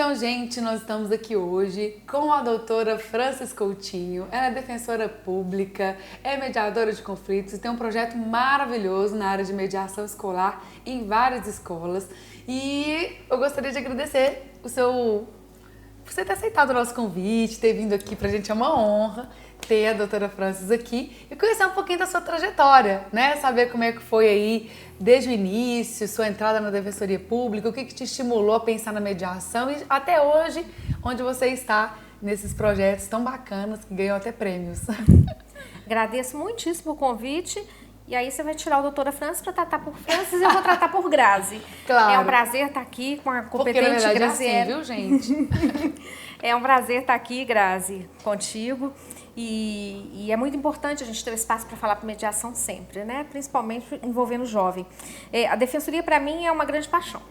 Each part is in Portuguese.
Então, gente, nós estamos aqui hoje com a doutora Frances Coutinho. Ela é defensora pública, é mediadora de conflitos e tem um projeto maravilhoso na área de mediação escolar em várias escolas. E eu gostaria de agradecer por você ter aceitado o nosso convite, ter vindo aqui pra gente. É uma honra ter a doutora Frances aqui e conhecer um pouquinho da sua trajetória, né? Saber como é que foi aí desde o início, sua entrada na Defensoria Pública, o que te estimulou a pensar na mediação e até hoje, onde você está nesses projetos tão bacanas que ganham até prêmios. Agradeço muitíssimo o convite. E aí você vai tirar a doutora Frances para tratar por Frances e eu vou tratar por Grazi. Claro. É um prazer estar aqui com a competente Porque, na verdade, Graziele. é assim, viu, gente? É um prazer estar aqui, Grazi, contigo. E é muito importante a gente ter um espaço para falar para mediação sempre, né? Principalmente envolvendo o jovem. A Defensoria, para mim, é uma grande paixão.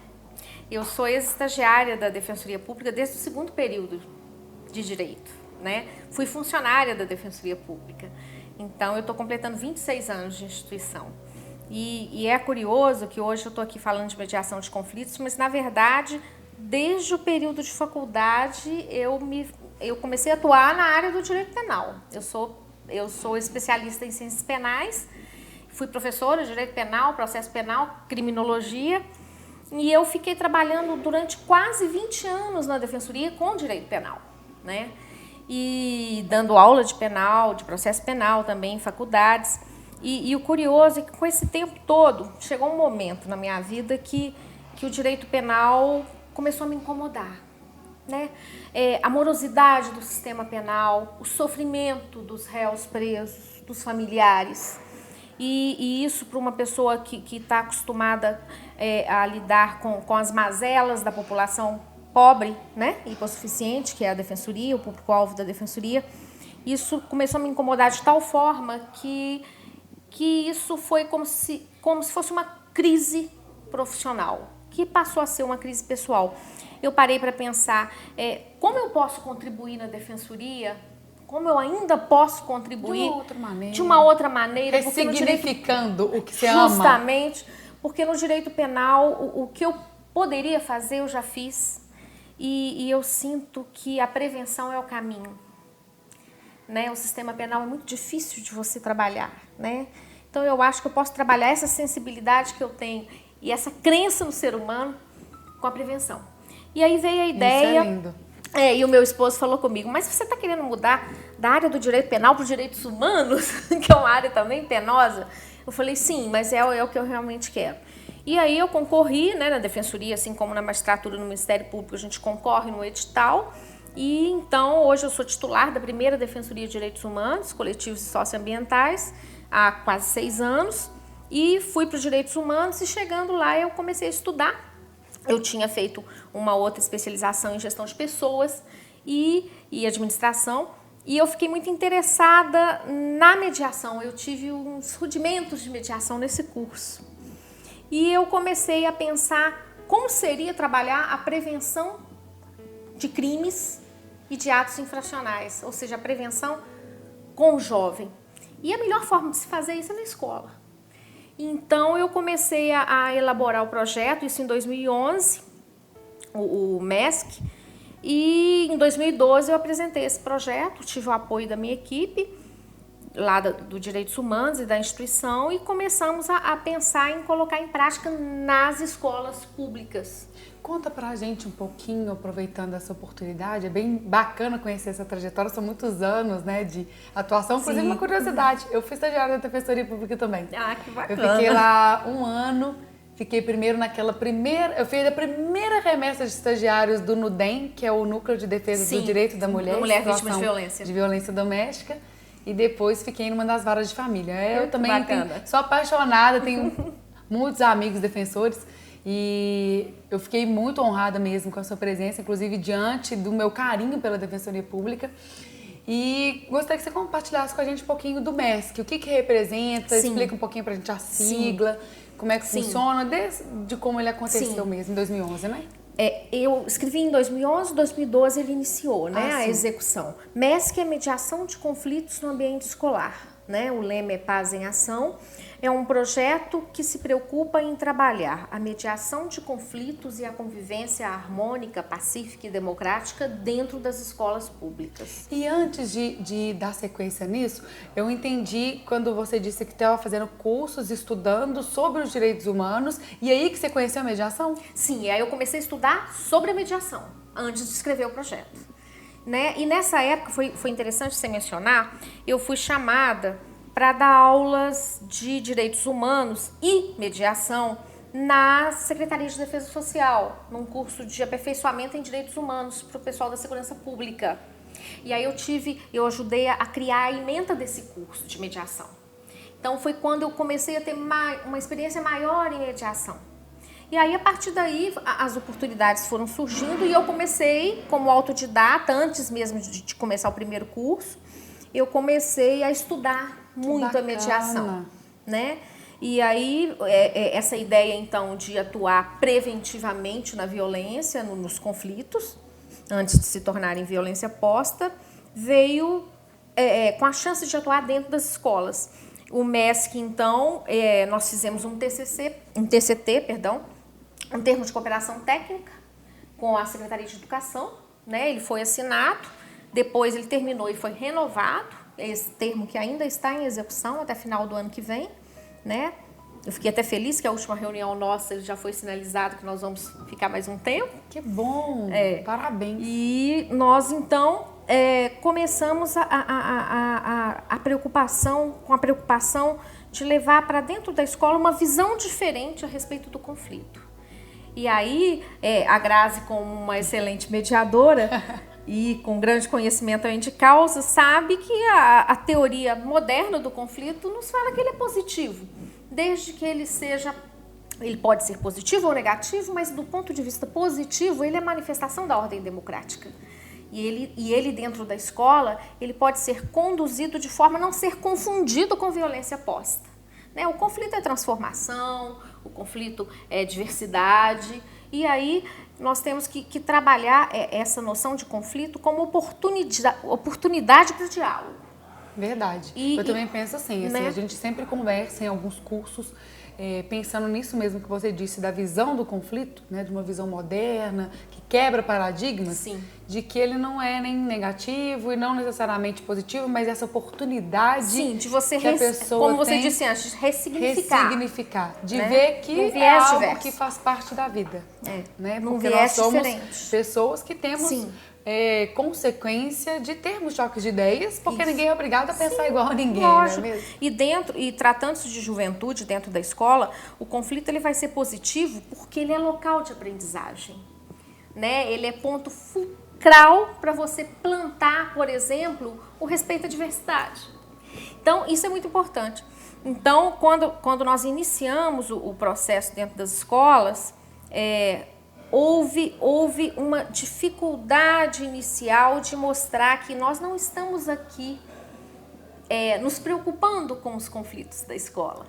Eu sou ex-estagiária da Defensoria Pública desde o segundo período de Direito, né? Fui funcionária da Defensoria Pública. Então, eu estou completando 26 anos de instituição. E é curioso que hoje eu estou aqui falando de mediação de conflitos, mas, na verdade, desde o período de faculdade, eu comecei a atuar na área do direito penal. Eu sou especialista em ciências penais, fui professora de direito penal, processo penal, criminologia, e eu fiquei trabalhando durante quase 20 anos na Defensoria com direito penal, né? E dando aula de penal, de processo penal também em faculdades. E o curioso é que com esse tempo todo, chegou um momento na minha vida que o direito penal começou a me incomodar, né? A morosidade do sistema penal, o sofrimento dos réus presos, dos familiares. E isso para uma pessoa que está acostumada a lidar com as mazelas da população pobre, né, hipossuficiente, que é a Defensoria, o público-alvo da Defensoria, isso começou a me incomodar de tal forma que isso foi como se fosse uma crise profissional, que passou a ser uma crise pessoal. Eu parei para pensar como eu posso contribuir na Defensoria, como eu ainda posso contribuir de uma outra maneira, ressignificando o que você ama. Justamente, porque no direito penal o que eu poderia fazer eu já fiz. E eu sinto que a prevenção é o caminho, né? O sistema penal é muito difícil de você trabalhar, né? Então eu acho que eu posso trabalhar essa sensibilidade que eu tenho e essa crença no ser humano com a prevenção. E aí veio a ideia. Isso é lindo. E o meu esposo falou comigo, mas você está querendo mudar da área do direito penal para os direitos humanos, que é uma área também penosa? Eu falei, sim, mas é o que eu realmente quero. E aí eu concorri, né, na Defensoria, assim como na magistratura, no Ministério Público, a gente concorre no edital. E então hoje eu sou titular da primeira Defensoria de Direitos Humanos, Coletivos e Socioambientais, há quase 6 anos. E fui para os direitos humanos e chegando lá eu comecei a estudar. Eu tinha feito uma outra especialização em gestão de pessoas e administração. E eu fiquei muito interessada na mediação. Eu tive uns rudimentos de mediação nesse curso. E eu comecei a pensar como seria trabalhar a prevenção de crimes e de atos infracionais, ou seja, a prevenção com o jovem. E a melhor forma de se fazer isso é na escola. Então eu comecei a elaborar o projeto, isso em 2011, o MESC, e em 2012 eu apresentei esse projeto, tive o apoio da minha equipe, lá do Direitos Humanos e da instituição, e começamos a pensar em colocar em prática nas escolas públicas. Conta pra gente um pouquinho, aproveitando essa oportunidade, é bem bacana conhecer essa trajetória, são muitos anos, né, de atuação. Inclusive, uma curiosidade, eu fui estagiária da Defensoria Pública também. Ah, que bacana. Eu fiquei lá 1 ano, fiquei primeiro eu fiz a primeira remessa de estagiários do NUDEM, que é o Núcleo de Defesa do Direito da Mulher. Da mulher vítima de violência. De violência doméstica. E depois fiquei numa das varas de família. Eu também sou apaixonada, tenho muitos amigos defensores e eu fiquei muito honrada mesmo com a sua presença, inclusive diante do meu carinho pela Defensoria Pública. E gostaria que você compartilhasse com a gente um pouquinho do MESC, o que representa, explica um pouquinho pra gente a sigla, como é que funciona, desde como ele aconteceu mesmo em 2011, né? Eu escrevi em 2011, 2012 ele iniciou, né, a execução. MESC é Mediação de Conflitos no Ambiente Escolar. né? O lema é Paz em Ação. É um projeto que se preocupa em trabalhar a mediação de conflitos e a convivência harmônica, pacífica e democrática dentro das escolas públicas. E antes de dar sequência nisso, eu entendi quando você disse que estava fazendo cursos, estudando sobre os direitos humanos, e aí que você conheceu a mediação? Sim, aí eu comecei a estudar sobre a mediação, antes de escrever o projeto. Né? E nessa época, foi interessante você mencionar, eu fui chamada para dar aulas de direitos humanos e mediação na Secretaria de Defesa Social, num curso de aperfeiçoamento em direitos humanos para o pessoal da segurança pública. E aí eu ajudei a criar a ementa desse curso de mediação. Então foi quando eu comecei a ter uma experiência maior em mediação. E aí, a partir daí, as oportunidades foram surgindo e eu comecei como autodidata, antes mesmo de começar o primeiro curso, eu comecei a estudar muito a mediação, né? E aí, essa ideia, então, de atuar preventivamente na violência, nos conflitos, antes de se tornarem violência posta, veio com a chance de atuar dentro das escolas. O MESC, então, nós fizemos um TCT, um termo de cooperação técnica com a Secretaria de Educação, né? Ele foi assinado, depois ele terminou e foi renovado, esse termo que ainda está em execução até final do ano que vem, né? Eu fiquei até feliz que a última reunião nossa já foi sinalizado que nós vamos ficar mais um tempo. Que bom! Parabéns! E nós, então, começamos a preocupação de levar para dentro da escola uma visão diferente a respeito do conflito. E aí, a Grazi, como uma excelente mediadora e com grande conhecimento de causa, sabe que a teoria moderna do conflito nos fala que ele é positivo, desde que ele pode ser positivo ou negativo, mas do ponto de vista positivo, ele é manifestação da ordem democrática. E ele dentro da escola, ele pode ser conduzido de forma a não ser confundido com violência posta. Né? O conflito é transformação, o conflito é diversidade, e aí nós temos que trabalhar essa noção de conflito como oportunidade para o diálogo. Verdade. Eu também penso assim, né? A gente sempre conversa em alguns cursos, pensando nisso mesmo que você disse, da visão do conflito, né? De uma visão moderna, que quebra paradigmas. Sim. De que ele não é nem negativo e não necessariamente positivo, mas essa oportunidade. Sim, de você, que a pessoa como você disse antes, ressignificar. De né? ver que é algo diverso. Que faz parte da vida. Né? Num Porque viés nós somos diferente. pessoas que temos consequência de termos choques de ideias, porque ninguém é obrigado a pensar igual a ninguém, lógico. não é mesmo? E tratando-se de juventude dentro da escola, o conflito ele vai ser positivo porque ele é local de aprendizagem. Né? Ele é ponto fulcral para você plantar, por exemplo, o respeito à diversidade. Então, isso é muito importante. Então, quando nós iniciamos o processo dentro das escolas, houve uma dificuldade inicial de mostrar que nós não estamos aqui nos preocupando com os conflitos da escola.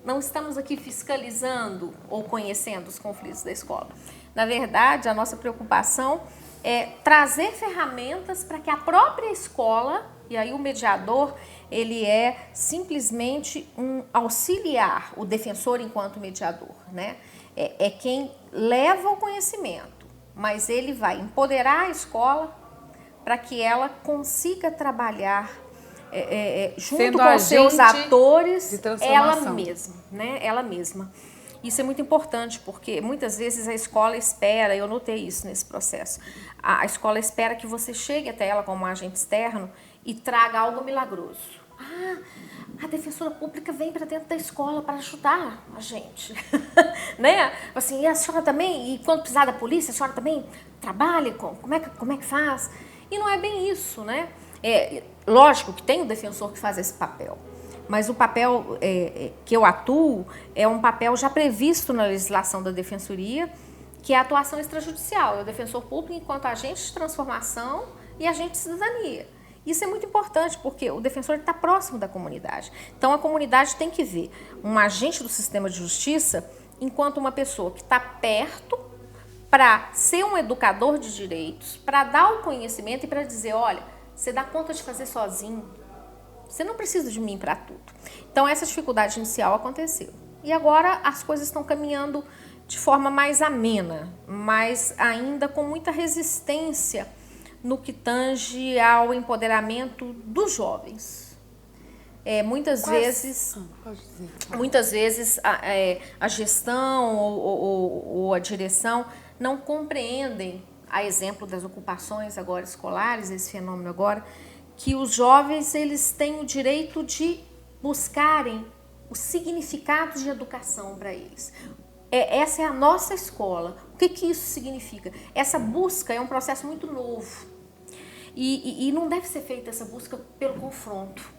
Não estamos aqui fiscalizando ou conhecendo os conflitos da escola. Na verdade, a nossa preocupação é trazer ferramentas para que a própria escola, e aí o mediador, ele é simplesmente um auxiliar, o defensor enquanto mediador, né? É quem leva o conhecimento, mas ele vai empoderar a escola para que ela consiga trabalhar junto com os seus atores, ela mesma, né? Ela mesma. Isso é muito importante, porque muitas vezes a escola espera, eu notei isso nesse processo, a escola espera que você chegue até ela como agente externo e traga algo milagroso. A defensora pública vem para dentro da escola para ajudar a gente, né? Assim, e a senhora também, e quando precisar da polícia, a senhora também trabalha, como é que faz? E não é bem isso, né? Lógico que tem o defensor que faz esse papel, mas o papel que eu atuo é um papel já previsto na legislação da defensoria, que é a atuação extrajudicial, é o defensor público enquanto agente de transformação e agente de cidadania. Isso é muito importante, porque o defensor está próximo da comunidade. Então, a comunidade tem que ver um agente do sistema de justiça enquanto uma pessoa que está perto para ser um educador de direitos, para dar o conhecimento e para dizer, olha, você dá conta de fazer sozinho, Você não precisa de mim para tudo. Então, essa dificuldade inicial aconteceu. E agora as coisas estão caminhando de forma mais amena, mas ainda com muita resistência no que tange ao empoderamento dos jovens. Muitas vezes a gestão ou a direção não compreendem, a exemplo das ocupações agora escolares, esse fenômeno agora, que os jovens eles têm o direito de buscarem os significados de educação para eles. Essa é a nossa escola. O que isso significa? Essa busca é um processo muito novo e não deve ser feita essa busca pelo confronto,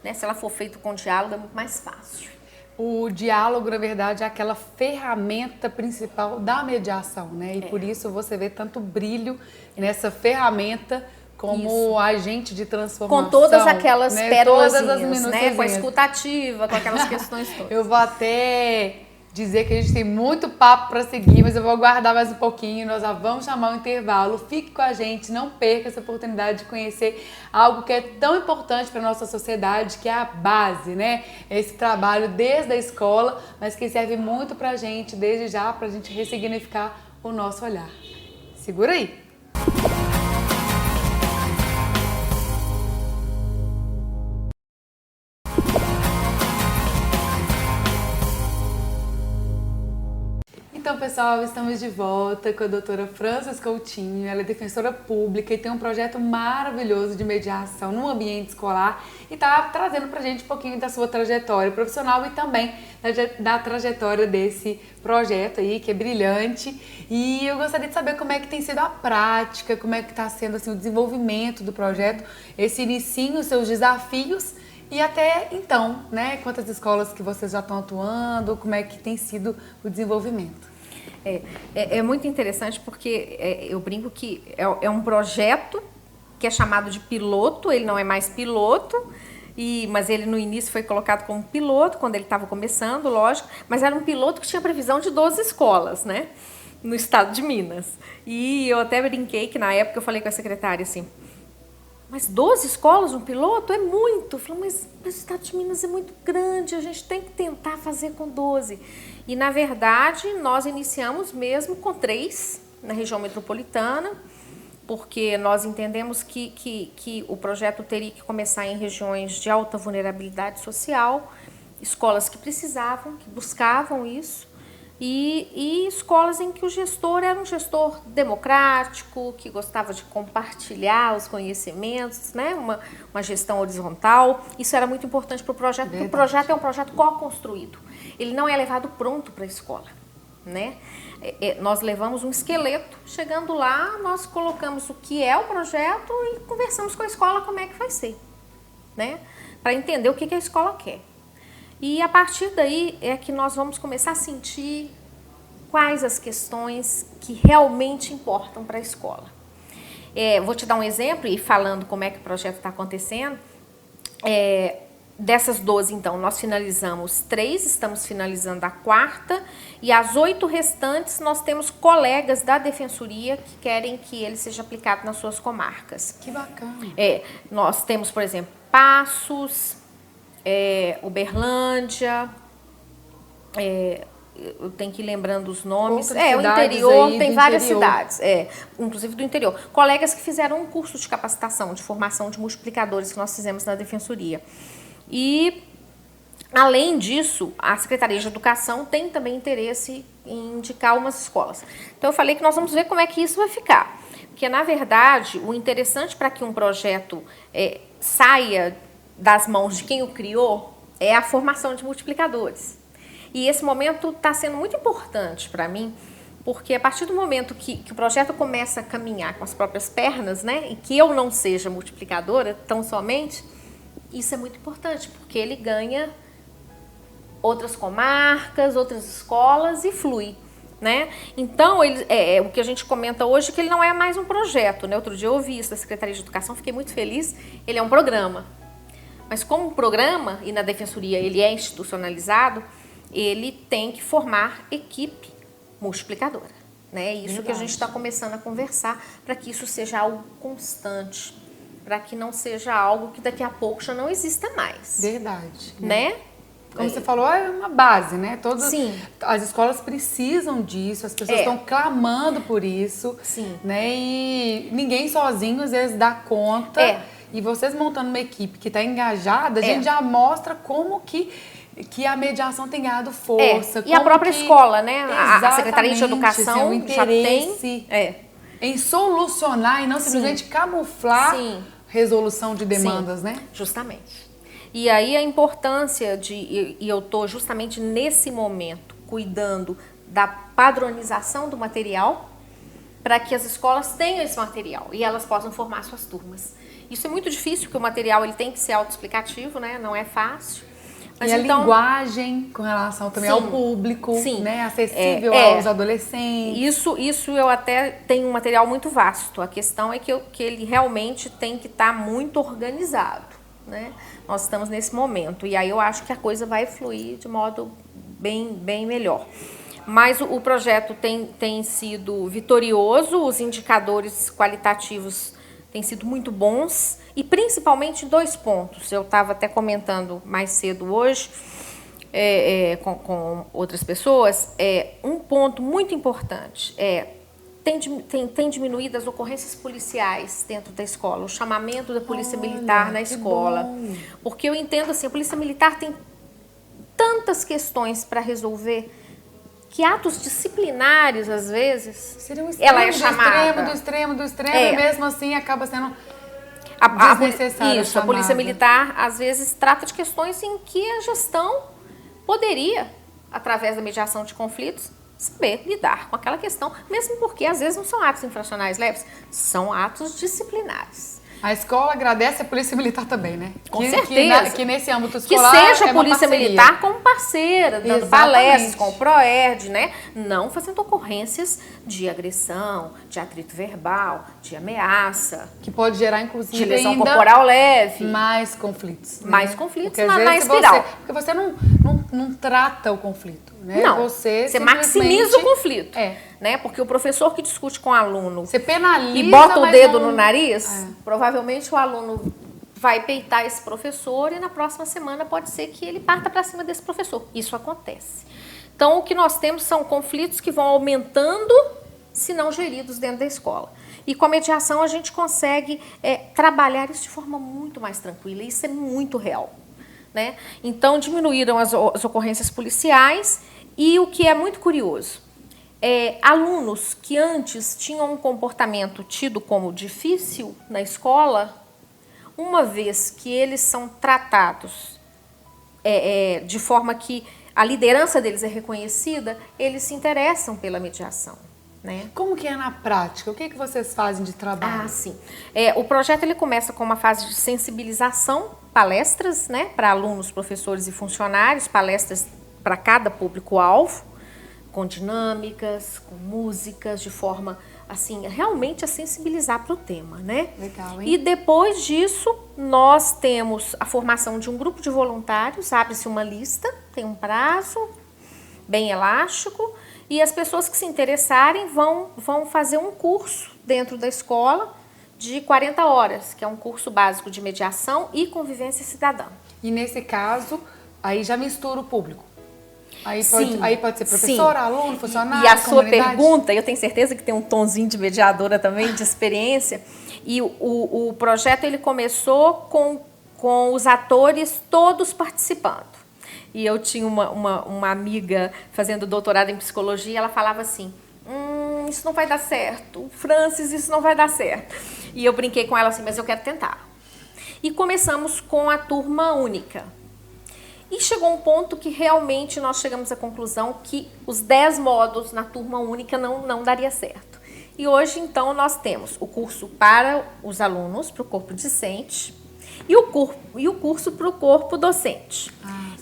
né? Se ela for feita com diálogo é muito mais fácil. O diálogo, na verdade, é aquela ferramenta principal da mediação, né? E por isso você vê tanto brilho nessa ferramenta como agente de transformação. Com todas aquelas pérolazinhas, né? Com a escutativa, com aquelas questões todas. Eu vou até dizer que a gente tem muito papo para seguir, mas eu vou aguardar mais um pouquinho, nós já vamos chamar um intervalo. Fique com a gente, não perca essa oportunidade de conhecer algo que é tão importante para a nossa sociedade, que é a base, né? Esse trabalho desde a escola, mas que serve muito para a gente, desde já, para a gente ressignificar o nosso olhar. Segura aí! Então, pessoal, estamos de volta com a doutora Frances Coutinho. Ela é defensora pública e tem um projeto maravilhoso de mediação no ambiente escolar e está trazendo pra gente um pouquinho da sua trajetória profissional e também da trajetória desse projeto aí, que é brilhante. E eu gostaria de saber como é que tem sido a prática, como é que está sendo assim, o desenvolvimento do projeto, esse inicinho, os seus desafios e até então, né? Quantas escolas que vocês já estão atuando, como é que tem sido o desenvolvimento? É muito interessante porque eu brinco que é um projeto que é chamado de piloto, ele não é mais piloto, mas ele no início foi colocado como piloto, quando ele estava começando, lógico, mas era um piloto que tinha previsão de 12 escolas, né, no estado de Minas. E eu até brinquei que na época eu falei com a secretária assim, mas 12 escolas, um piloto? É muito. Eu falei, mas o estado de Minas é muito grande, a gente tem que tentar fazer com 12. E, na verdade, nós iniciamos mesmo com 3 na região metropolitana, porque nós entendemos que o projeto teria que começar em regiões de alta vulnerabilidade social, escolas que precisavam, que buscavam isso, e escolas em que o gestor era um gestor democrático, que gostava de compartilhar os conhecimentos, né? Uma gestão horizontal. Isso era muito importante para o projeto, porque o projeto é um projeto co-construído. Ele não é levado pronto para a escola, né? Nós levamos um esqueleto, chegando lá, nós colocamos o que é o projeto e conversamos com a escola como é que vai ser, né? Para entender o que a escola quer. E a partir daí é que nós vamos começar a sentir quais as questões que realmente importam para a escola. Vou te dar um exemplo, e falando como é que o projeto está acontecendo. Dessas 12, então, nós finalizamos 3, estamos finalizando a 4ª, e as 8 restantes nós temos colegas da Defensoria que querem que ele seja aplicado nas suas comarcas. Que bacana! Nós temos, por exemplo, Passos, Uberlândia, eu tenho que ir lembrando os nomes. O interior, tem várias cidades, inclusive do interior. Colegas que fizeram um curso de capacitação, de formação de multiplicadores que nós fizemos na Defensoria. E, além disso, a Secretaria de Educação tem também interesse em indicar umas escolas. Então, eu falei que nós vamos ver como é que isso vai ficar. Porque, na verdade, o interessante para que um projeto saia das mãos de quem o criou é a formação de multiplicadores. E esse momento está sendo muito importante para mim, porque a partir do momento que o projeto começa a caminhar com as próprias pernas, né, e que eu não seja multiplicadora tão somente, isso é muito importante, porque ele ganha outras comarcas, outras escolas e flui, né? Então, o que a gente comenta hoje é que ele não é mais um projeto, né? Outro dia eu ouvi isso da Secretaria de Educação, fiquei muito feliz, ele é um programa. Mas como programa, e na Defensoria ele é institucionalizado, ele tem que formar equipe multiplicadora, né? Isso que a gente está começando a conversar para que isso seja algo constante. para que não seja algo que daqui a pouco já não exista mais. Verdade. Né? Como você falou, é uma base, né? Sim. As escolas precisam disso, as pessoas estão clamando por isso. Sim. Né? E ninguém sozinho, às vezes, dá conta. E vocês montando uma equipe que está engajada, a gente já mostra como que a mediação tem ganhado força. E a própria escola, né? A Secretaria de Educação assim, já tem... em solucionar e não simplesmente camuflar resolução de demandas, né? Justamente. E aí a importância e eu estou justamente nesse momento cuidando da padronização do material para que as escolas tenham esse material e elas possam formar suas turmas. Isso é muito difícil, porque o material ele tem que ser autoexplicativo, né? Não é fácil. Mas e a linguagem com relação também ao público, né? Acessível aos adolescentes. Isso eu até tenho um material muito vasto. A questão é que ele realmente tem que estar muito organizado, né? Nós estamos nesse momento. E aí eu acho que a coisa vai fluir de modo bem melhor. Mas o projeto tem sido vitorioso, os indicadores qualitativos têm sido muito bons. E principalmente 2 pontos. Eu estava até comentando mais cedo hoje com outras pessoas. Um ponto muito importante tem diminuído as ocorrências policiais dentro da escola, o chamamento da polícia militar na escola. Bom. Porque eu entendo assim, a polícia militar tem tantas questões para resolver que atos disciplinares, às vezes, ela é chamada. Do extremo, e mesmo assim acaba sendo desnecessário. A polícia militar, às vezes, trata de questões em que a gestão poderia, através da mediação de conflitos, saber lidar com aquela questão, mesmo porque, às vezes, não são atos infracionais leves, são atos disciplinares. A escola agradece a polícia militar também, né? Com certeza. Que nesse âmbito escolar que seja a polícia militar como parceira, dando palestras com o PROERD, né? Não fazendo ocorrências de agressão, de atrito verbal, de ameaça. Que pode gerar, inclusive, de lesão corporal leve. Mais conflitos. Né? Mais conflitos na espiral. Porque você não trata o conflito, né? Não, você maximiza o conflito. Né? Porque o professor que discute com o aluno você penaliza, e bota o dedo no nariz, provavelmente o aluno vai peitar esse professor e na próxima semana pode ser que ele parta para cima desse professor. Isso acontece. Então, o que nós temos são conflitos que vão aumentando, se não geridos dentro da escola. E com a mediação a gente consegue trabalhar isso de forma muito mais tranquila. Isso é muito real. Né? Então, diminuíram as ocorrências policiais e o que é muito curioso, alunos que antes tinham um comportamento tido como difícil na escola, uma vez que eles são tratados de forma que a liderança deles é reconhecida, eles se interessam pela mediação. Né? Como que é na prática? O que vocês fazem de trabalho? Sim. O projeto ele começa com uma fase de sensibilização, palestras, né, para alunos, professores e funcionários, palestras para cada público-alvo, com dinâmicas, com músicas, de forma assim, realmente a sensibilizar para o tema, né? Legal, hein? E depois disso, nós temos a formação de um grupo de voluntários, abre-se uma lista, tem um prazo bem elástico, e as pessoas que se interessarem vão fazer um curso dentro da escola de 40 horas, que é um curso básico de mediação e convivência cidadã. E nesse caso, aí já mistura o público. Aí pode ser professor, sim, aluno, funcionário, e a sua comunidade. Pergunta, eu tenho certeza que tem um tonzinho de mediadora também, de experiência, e o projeto ele começou com os atores todos participando. E eu tinha uma amiga fazendo doutorado em psicologia, ela falava assim, isso não vai dar certo, Francis, isso não vai dar certo. E eu brinquei com ela assim, mas eu quero tentar. E começamos com a turma única. E chegou um ponto que realmente nós chegamos à conclusão que os 10 módulos na turma única não daria certo. E hoje, então, nós temos o curso para os alunos, para o corpo discente, e o curso para o corpo docente.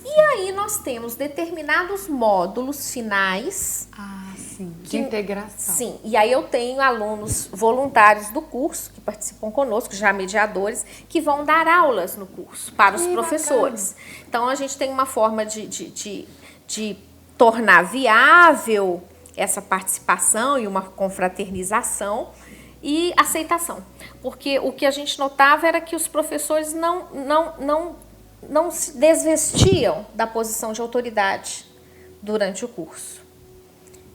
E aí nós temos determinados módulos finais. Sim, de integração. Sim, e aí eu tenho alunos voluntários do curso, que participam conosco, já mediadores, que vão dar aulas no curso para os professores. Bacana. Então, a gente tem uma forma de tornar viável essa participação e uma confraternização. e aceitação. Porque o que a gente notava era que os professores não se desvestiam da posição de autoridade durante o curso.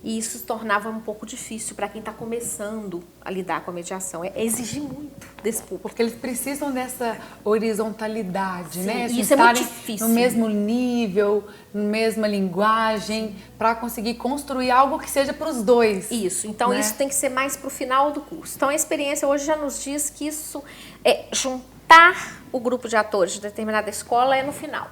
E isso se tornava um pouco difícil para quem está começando a lidar com a mediação. É exigir muito desse público. Porque eles precisam dessa horizontalidade, Sim, né? E isso é muito difícil. No mesmo nível, na mesma linguagem, para conseguir construir algo que seja para os dois. Isso. Então, né? Isso tem que ser mais para o final do curso. Então, a experiência hoje já nos diz que isso é juntar o grupo de atores de determinada escola é no final.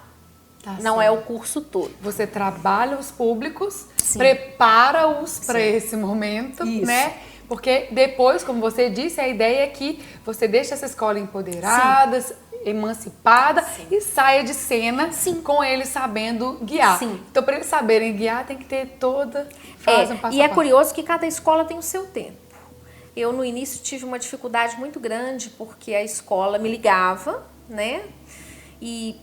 Não é o curso todo. Você trabalha os públicos, Sim. prepara-os para esse momento, Isso. né? Porque depois, como você disse, a ideia é que você deixe essa escola empoderada, emancipada e saia de cena com eles sabendo guiar. Sim. Então, para eles saberem guiar, tem que ter toda fase um passo E a é passo. curioso que cada escola tem o seu tempo. Eu, no início, tive uma dificuldade muito grande porque a escola me ligava, né? E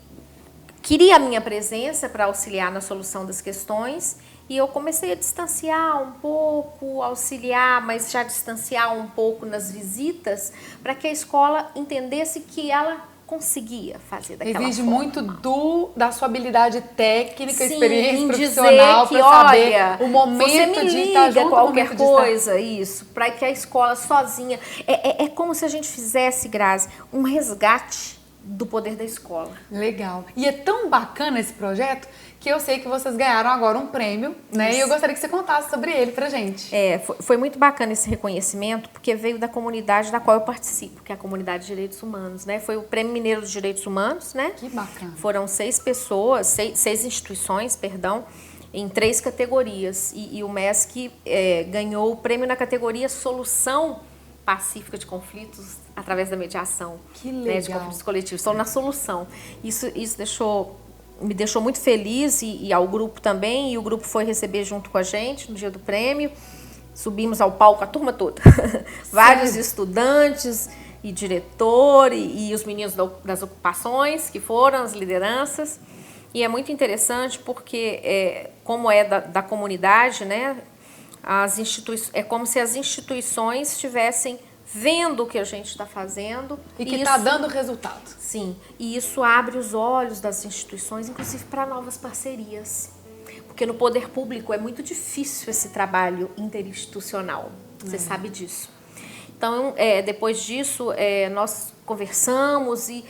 queria a minha presença para auxiliar na solução das questões e eu comecei a distanciar um pouco, auxiliar, mas já distanciar um pouco nas visitas para que a escola entendesse que ela conseguia fazer daquela Exige forma. muito da sua habilidade técnica, Sim, experiência em profissional dizer que, para saber olha, o momento você me de estar liga junto, qualquer o momento de estar... coisa, isso, para que a escola sozinha... É como se a gente fizesse, Grazi, um resgate do poder da escola. Legal. E é tão bacana esse projeto que eu sei que vocês ganharam agora um prêmio, né? Isso. E eu gostaria que você contasse sobre ele pra gente. Foi muito bacana esse reconhecimento, porque veio da comunidade da qual eu participo, que é a comunidade de direitos humanos, né? Foi o Prêmio Mineiro de Direitos Humanos, né? Que bacana. Foram 6 pessoas, 6 instituições, perdão, em 3 categorias. E o MESC ganhou o prêmio na categoria Solução Pacífica de Conflitos através da mediação. Que legal. Né, de conflitos coletivos. Estão na solução. Isso me deixou muito feliz e ao grupo também. E o grupo foi receber junto com a gente no dia do prêmio. Subimos ao palco a turma toda. Vários estudantes e diretor e os meninos das ocupações que foram as lideranças. E é muito interessante porque, como é da comunidade, né? É como se as instituições estivessem vendo o que a gente está fazendo. E que está dando resultado. Sim, e isso abre os olhos das instituições, inclusive para novas parcerias. Porque no poder público é muito difícil esse trabalho interinstitucional, você sabe disso. Então, depois disso, nós conversamos e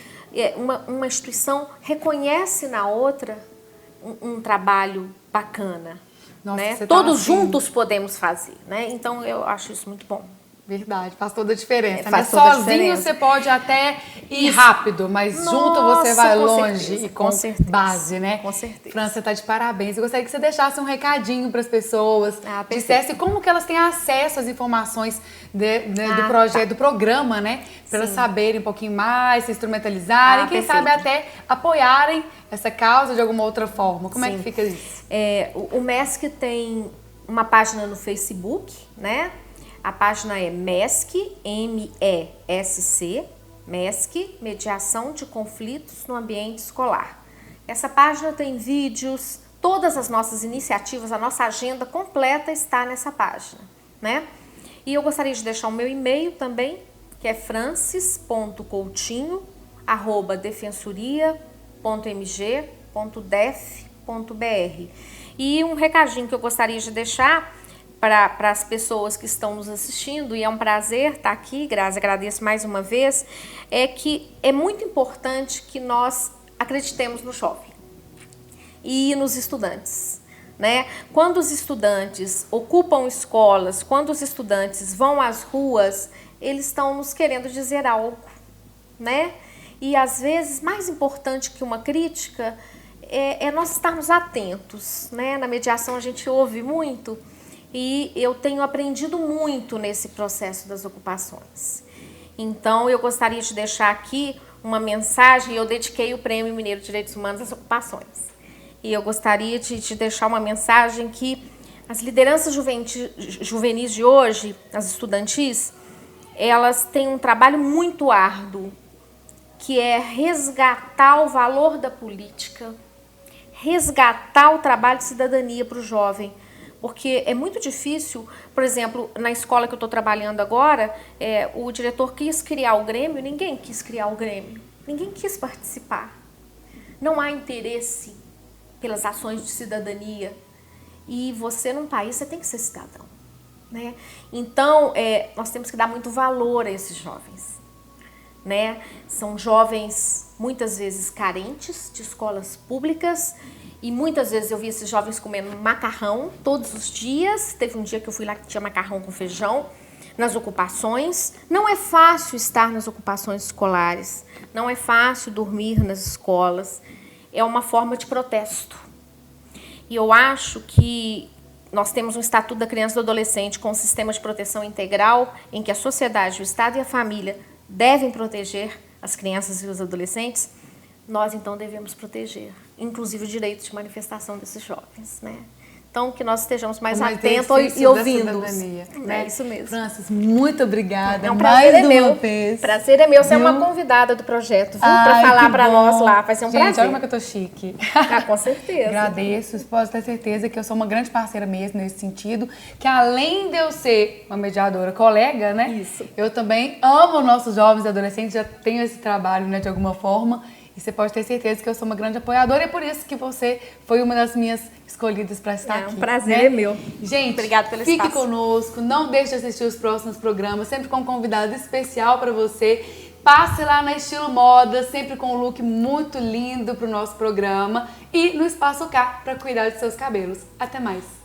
uma instituição reconhece na outra um trabalho bacana. Nossa, né? você Todos tá assim... juntos podemos fazer, né? Então eu acho isso muito bom. Verdade, faz toda a diferença. Faz toda a Sozinho diferença. você pode até ir rápido, mas junto você vai longe e com base, né? Com certeza. Fran, você está de parabéns. Eu gostaria que você deixasse um recadinho para as pessoas, dissesse como que elas têm acesso às informações do projeto, do programa, né? Para elas saberem um pouquinho mais, se instrumentalizarem, quem sabe até apoiarem essa causa de alguma outra forma. Como é que fica isso? O MESC tem uma página no Facebook, né? A página é MESC, M-E-S-C, MESC, Mediação de Conflitos no Ambiente Escolar. Essa página tem vídeos, todas as nossas iniciativas, a nossa agenda completa está nessa página, né? E eu gostaria de deixar o meu e-mail também, que é francis.coutinho@defensoria.mg.def.br. E um recadinho que eu gostaria de deixar para as pessoas que estão nos assistindo, e é um prazer estar aqui, Grazi, agradeço mais uma vez, é que é muito importante que nós acreditemos no jovem e nos estudantes, né? Quando os estudantes ocupam escolas, quando os estudantes vão às ruas, eles estão nos querendo dizer algo, né? E às vezes, mais importante que uma crítica, é nós estarmos atentos, né? Na mediação a gente ouve muito, e eu tenho aprendido muito nesse processo das ocupações. Então, eu gostaria de deixar aqui uma mensagem. Eu dediquei o Prêmio Mineiro de Direitos Humanos às ocupações. E eu gostaria de deixar uma mensagem que as lideranças juvenis de hoje, as estudantis, elas têm um trabalho muito árduo, que é resgatar o valor da política, resgatar o trabalho de cidadania para o jovem. Porque é muito difícil, por exemplo, na escola que eu estou trabalhando agora, o diretor quis criar o Grêmio, ninguém quis criar o Grêmio, ninguém quis participar. Não há interesse pelas ações de cidadania. E você, num país, você tem que ser cidadão, né? Então, nós temos que dar muito valor a esses jovens, né? São jovens, muitas vezes, carentes de escolas públicas. E muitas vezes eu vi esses jovens comendo macarrão todos os dias. Teve um dia que eu fui lá que tinha macarrão com feijão nas ocupações. Não é fácil estar nas ocupações escolares. Não é fácil dormir nas escolas. É uma forma de protesto. E eu acho que nós temos um Estatuto da Criança e do Adolescente com um sistema de proteção integral em que a sociedade, o Estado e a família devem proteger as crianças e os adolescentes. Nós, então, devemos proteger, inclusive, o direito de manifestação desses jovens, né? Então, que nós estejamos mais atentos e ouvindo. Né? É isso mesmo. Francis, muito obrigada. É um prazer mais meu. Uma vez. Prazer é meu ser uma convidada do projeto, viu? Para falar para nós lá. Vai ser um prazer. Gente, olha como é que eu tô chique. Ah, com certeza. Agradeço. Você pode ter certeza que eu sou uma grande parceira mesmo nesse sentido. Que além de eu ser uma mediadora colega, né? Isso. Eu também amo nossos jovens e adolescentes. Já tenho esse trabalho, né, de alguma forma. E você pode ter certeza que eu sou uma grande apoiadora e é por isso que você foi uma das minhas escolhidas para estar aqui. Um prazer é meu. Gente, obrigado pelo fique espaço. conosco, não deixe de assistir os próximos programas, sempre com um convidado especial para você. Passe lá na Estilo Moda, sempre com um look muito lindo para o nosso programa. E no Espaço K, para cuidar de seus cabelos. Até mais!